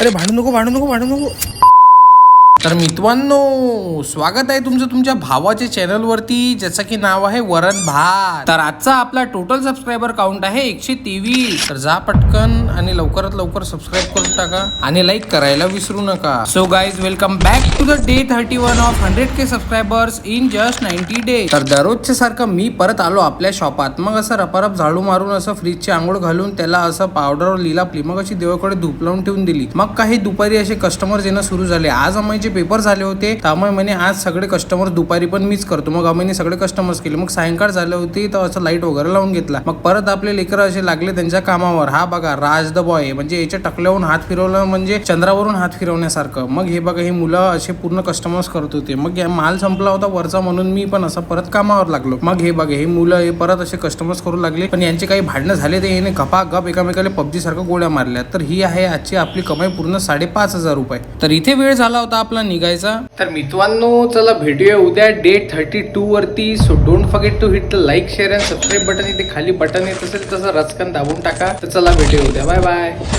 अरे भांडू नको. तर मित्रांनो, स्वागत आहे तुमचं तुमच्या भावाच्या चॅनल वरती, ज्याचं की नाव आहे वरण भात. तर आजचा आपला टोटल सबस्क्रायबर काउंट आहे 123. तर जा पटकन आणि लवकरात लवकर सबस्क्राईब करून टाका आणि लाईक करायला विसरू नका. So guys, welcome back to the day 31 of 100K subscribers in just 90 days. तर दररोजच्या सारखं मी परत आलो आपल्या शॉपात. मग असं रपारप झाडू मारून असं फ्रीजची आंघोळ घालून त्याला असं पावडरवर लिला आपली, मग अशी देवाकडे धूप लावून ठेवून दिली. मग काही दुपारी असे कस्टमर येणं सुरू झाले. आज आम्हाला पेपर झाले होते, त्यामुळे म्हणे आज सगळे कस्टमर दुपारी पण मीच करतो. मग आम्ही सगळे कस्टमर्स केले. मग सायंकाळ झाली होती, तर असं लाईट वगैरे लावून घेतला. मग परत आपले लेकर असे लागले त्यांच्या कामावर. हा बघा राज द बॉय, म्हणजे याच्या टकल्यावरून हात फिरवलं म्हणजे चंद्रावरून हात फिरवण्यासारखं. मग हे बघा, हे मुलं असे पूर्ण कस्टमर्स करत होते. मग माल संपला होता वरचा, म्हणून मी पण असं परत कामावर लागलो. मग हे बघा, हे मुलं हे परत असे कस्टमर्स करू लागले. पण यांचे काही भांडणं झाले, ते याने गपागप एकामेकाला पबजी सारखं गोळ्या मारल्या. तर ही आहे आजची आपली कमाई, पूर्ण 5,500 रुपये. तर इथे वेळ झाला होता आपला निघायचा. तर मित्रांनो, चला भेटूया उद्या डे 32 वरती. So don't forget to hit the like share and subscribe button. इथे खाली बटन येत असेल तसं रचकन दाबून टाका. तर चला भेटूया उद्या. Bye bye.